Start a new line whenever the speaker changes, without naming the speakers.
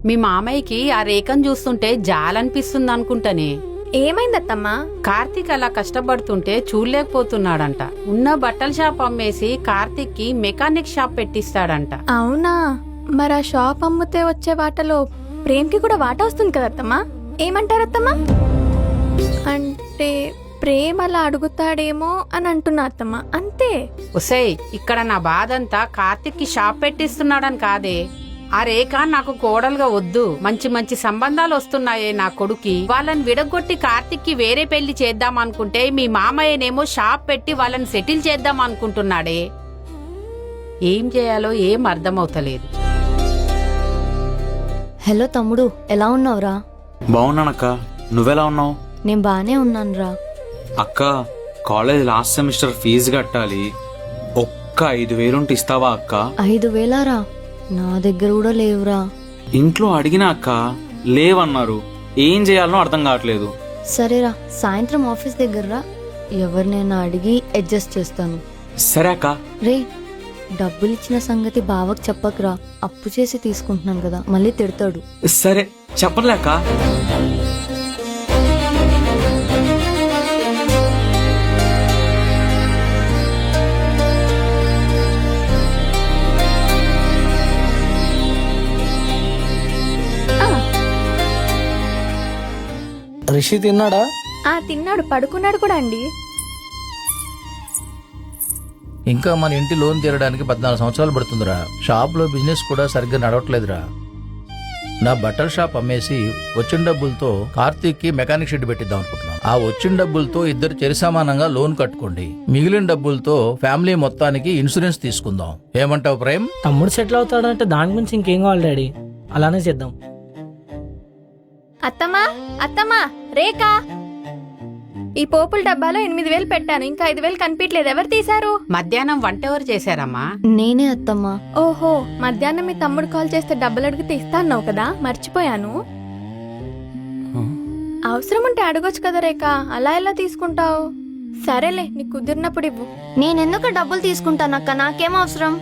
మీ మామయ్యకి ఆ రేఖను చూస్తుంటే జాలనిపిస్తుంది అనుకుంటానే.
ఏమైందత్తమ్మా?
కార్తీక్ అలా కష్టపడుతుంటే చూడలేకపోతున్నాడంట. ఉన్న బట్టల షాప్ అమ్మేసి కార్తీక్ కి మెకానిక్ షాప్ పెట్టిస్తాడంట.
అవునా? మరి ఆ షాప్ అమ్మితే వచ్చే వాటలో ప్రేమ్కి కూడా వాటా వస్తుంది కదా అత్తమ్మా? ఏమంటారత్తమ్మా? అంటే ప్రేమ్ అలా అడుగుతాడేమో అని అంటున్నా అత్తమ్మా, అంతే.
ఒసేయ్, ఇక్కడ నా బాధంతా కార్తీక్ కి షాప్ పెట్టిస్తున్నాడని కాదే. ఆ రేఖ నాకు కోడలుగా వద్దు. మంచి మంచి సంబంధాలు వస్తున్నాయే నా కొడుకి. వాళ్ళని విడగొట్టి కార్తీక్ కి వేరే పెళ్లి చేద్దాం అనుకుంటే మీ మామయ్యనేమో షాప్ పెట్టి వాళ్ళని సెటిల్ చేద్దాం అనుకుంటున్నాడే. ఏం చేయాలో ఏం అర్థమవుతలేదు.
హలో తమ్ముడు, ఎలా ఉన్నావురా?
బాగున్నానక్క, నువ్వెలా ఉన్నావు?
నేను బానే ఉన్నానురా.
అక్క, కాలేజ్ లాస్ట్ సెమిస్టర్ ఫీజు కట్టాలి. ఒక్క 5,000 ఉంటే ఇస్తావా అక్క?
5,000రా? నా దగ్గర కూడా లేవురా.
ఇంట్లో అడిగినా అక్క, లేవన్నారు. ఏం చేయాలనో అర్థం కావట్లేదు.
సరేరా, సాయంత్రం ఆఫీస్ దగ్గర ఎవరినైనా అడిగి అడ్జస్ట్ చేస్తాను.
సరే అక్క.
రే, డబ్బులు ఇచ్చిన సంగతి బావకు చెప్పకురా. అప్పు చేసి తీసుకుంటున్నాను కదా, మళ్ళీ తిడతాడు.
సరే, చెప్పలే అక్క.
రిషి తిన్నాడా?
తిన్నాడు, పడుకున్నాడు కూడా అండి.
ఇంకా మన ఇంటి లోన్ తీరడానికి 14 సంవత్సరాలు పడుతుందిరా. షాప్లో బిజినెస్ కూడా సరిగ్గా నడవట్లేదురా. నా బట్టల షాప్ అమ్మేసి వచ్చిన డబ్బులతో కార్తీక్ కి మెకానిక్ షెడ్ పెట్టిద్దాం అనుకుంటున్నాను. ఆ వచ్చిన డబ్బులతో ఇద్దరు చెరిసమానంగా లోన్ కట్టుకోండి. మిగిలిన డబ్బులతో ఫ్యామిలీ మొత్తానికి ఇన్సూరెన్స్ తీసుకుందాం. ఏమంటావు ప్రేమ్?
తమ్ముడు సెటిల్ అవుతాడంటే దాని గురించి ఇంకేం కావాలి డాడీ, అలానే చేద్దాం.
అత్తమ్మా, అత్తమ్మా, రేఖా, ఈ పోపుల డబ్బాలో 8,000 పెట్టాను, ఇంకా 5,000 కనిపించలేదు. ఎవరు తీశారు?
మధ్యాహ్నం వంట ఎవరు చేశారమ్మా?
నేనే అత్తమ్మా.
ఓహో, మధ్యాహ్నం మీ తమ్ముడు కాల్ చేస్తే డబ్బులు అడిగితే ఇస్తా అన్నావు కదా, మర్చిపోయాను. అవసరం ఉంటే అడగొచ్చు కదా రేఖ, అలా ఎలా తీసుకుంటావు? సరేలే, నీకు కుదిరినప్పుడు ఇవ్వు.
నేనెందుకు డబ్బులు తీసుకుంటానక్క? నాకేం అవసరం?